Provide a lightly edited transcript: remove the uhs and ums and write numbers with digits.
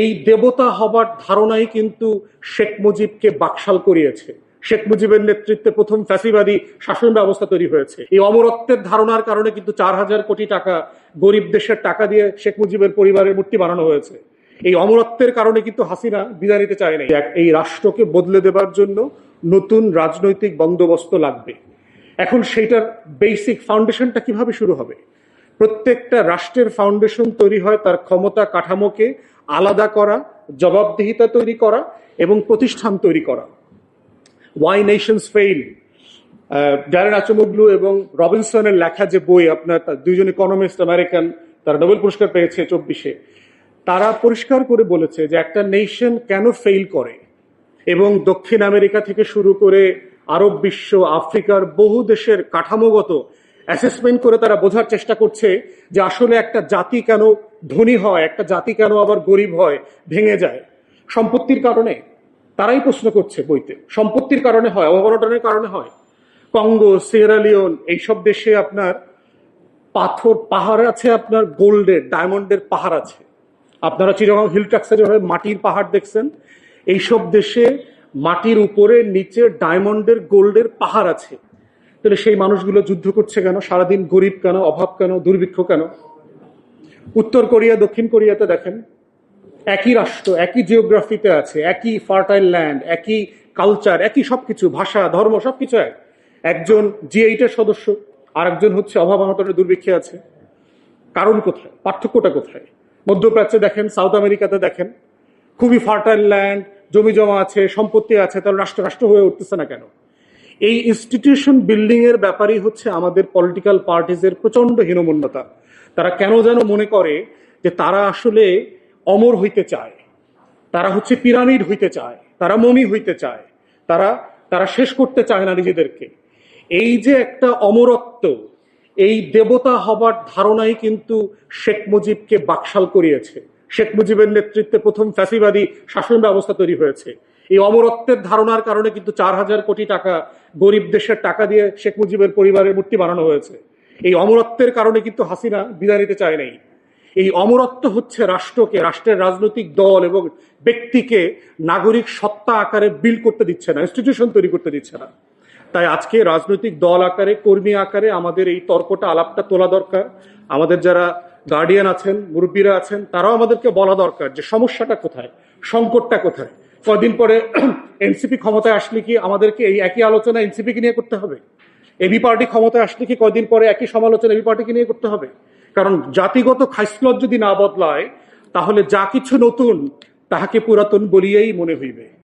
এই দেবতা হবার ধারণাই কিন্তু শেখ মুজিবকে বাকশাল করিয়েছে। শেখ মুজিবের নেতৃত্বে প্রথম ফ্যাসিবাদী শাসন ব্যবস্থা তৈরি হয়েছে। এই অমরত্বের ধারণার কারণে কিন্তু 4,000 কোটি টাকা গরিব দেশের টাকা দিয়ে শেখ মুজিবের পরিবারের মূর্তি বানানো হয়েছে। এই অমরত্বের কারণে কিন্তু হাসিনা বিদায় নিতে চায় না। এই রাষ্ট্রকে বদলে দেবার জন্য নতুন রাজনৈতিক বন্দোবস্ত লাগবে। এখন সেইটার বেসিক ফাউন্ডেশনটা কিভাবে শুরু হবে? প্রত্যেকটা রাষ্ট্রের ফাউন্ডেশন তৈরি হয় তার ক্ষমতা কাঠামোকে আলাদা করা, জবাবদিহিতা তৈরি করা এবং প্রতিষ্ঠান তৈরি করা। ওয়াই নেশনস ফেইল, ড্যারেন আচমোগলু এবং রবিনসনের লেখা যে বই, আপনার দুইজন ইকোনমিস্ট আমেরিকান, তারা নোবেল পুরস্কার পেয়েছে 24-এ, তারা পরিষ্কার করে বলেছে যে একটা নেশন কেন ফেইল করে, এবং দক্ষিণ আমেরিকা থেকে শুরু করে আরব বিশ্ব, আফ্রিকার বহু দেশের কাঠামোগত অ্যাসেসমেন্ট করে তারা বোঝার চেষ্টা করছে যে আসলে একটা জাতি কেন ধনী হয়, একটা জাতি কেন আবার গরিব হয়, ভেঙে যায়। সম্পত্তির কারণে। তারাই প্রশ্ন করছে বইতে, সম্পত্তির কারণে হয়, অবনটনের কারণে হয়। কঙ্গো, সিয়েরা লিওন, এইসব দেশে আপনার পাহাড় আছে, আপনার গোল্ডের, ডায়মন্ডের পাহাড় আছে। আপনারা চিটাগং হিল ট্রাক্সে যেভাবে মাটির পাহাড় দেখছেন, এইসব দেশে মাটির উপরে নিচে ডায়মন্ডের, গোল্ডের পাহাড় আছে। তাহলে সেই মানুষগুলো যুদ্ধ করছে কেন? সারাদিন গরিব কেন, অভাব কেন, দুর্ভিক্ষ কেন? উত্তর কোরিয়া, দক্ষিণ কোরিয়াতে দেখেন, একই রাষ্ট্র, একই জিওগ্রাফিতে আছে, একই ফার্টাইল ল্যান্ড, একই কালচার, একই সবকিছু, ভাষা, ধর্ম, সবকিছু এক। একজন G8-এর সদস্য, আর একজন হচ্ছে অভাব অনটনের দুর্ভিক্ষে আছে। কারণ কোথায়? পার্থক্যটা কোথায়? মধ্যপ্রাচ্যে দেখেন, সাউথ আমেরিকাতে দেখেন, খুবই ফার্টাইল ল্যান্ড, জমি জমা আছে, সম্পত্তি আছে, তাহলে রাষ্ট্র রাষ্ট্র হয়ে উঠতেছে না কেন? এই ইনস্টিটিউশন বিল্ডিং এর ব্যাপারই হচ্ছে আমাদের পলিটিক্যাল পার্টিজের প্রচন্ড হীনমন্যতা। তারা কেন যেন মনে করে যে তারা আসলে অমর হইতে চায়, তারা হচ্ছে পিরামিড হইতে চায়, তারা মমি হইতে চায়, তারা তারা শেষ করতে চায় না নিজেদেরকে। এই যে একটা অমরত্ব, এই দেবতা হবার ধারণাই কিন্তু শেখ মুজিবকে বাকশাল করিয়েছে। শেখ মুজিবের নেতৃত্বে প্রথম ফ্যাসিবাদী শাসন ব্যবস্থা তৈরি হয়েছে। এই অমরত্বের ধারণার কারণে কিন্তু 4,000 কোটি টাকা গরিব দেশের টাকা দিয়ে শেখ মুজিবের পরিবারের মূর্তি বানানো হয়েছে। এই অমরত্বের কারণে কিন্তু হাসিনা বিদায় নিতে চায় নাই। এই অমরত্ব হচ্ছে রাষ্ট্রকে, রাষ্ট্রের রাজনৈতিক দল এবং ব্যক্তিকে নাগরিক সত্তা আকারে বিল করতে দিচ্ছে না, ইনস্টিটিউশন তৈরি করতে দিচ্ছে না। তাই আজকে রাজনৈতিক দল আকারে, কর্মী আকারে আমাদের এই তর্কটা, আলাপটা তোলা দরকার। আমাদের যারা গার্ডিয়ান আছেন, মুরব্বীরা আছেন, তারাও আমাদেরকে বলা দরকার যে সমস্যাটা কোথায়, সংকটটা কোথায়। কদিন পরে এনসিপি ক্ষমতায় আসলে কি আমাদেরকে এই একই আলোচনা এনসিপিকে নিয়ে করতে হবে? এবি পার্টি ক্ষমতায় আসলে কি কদিন পরে একই সমালোচনা এবি পার্টিকে নিয়ে করতে হবে? কারণ জাতিগত খাইসলত যদি না বদলায়, তাহলে যা কিছু নতুন তাহাকে পুরাতন বলিয়াই মনে হইবে।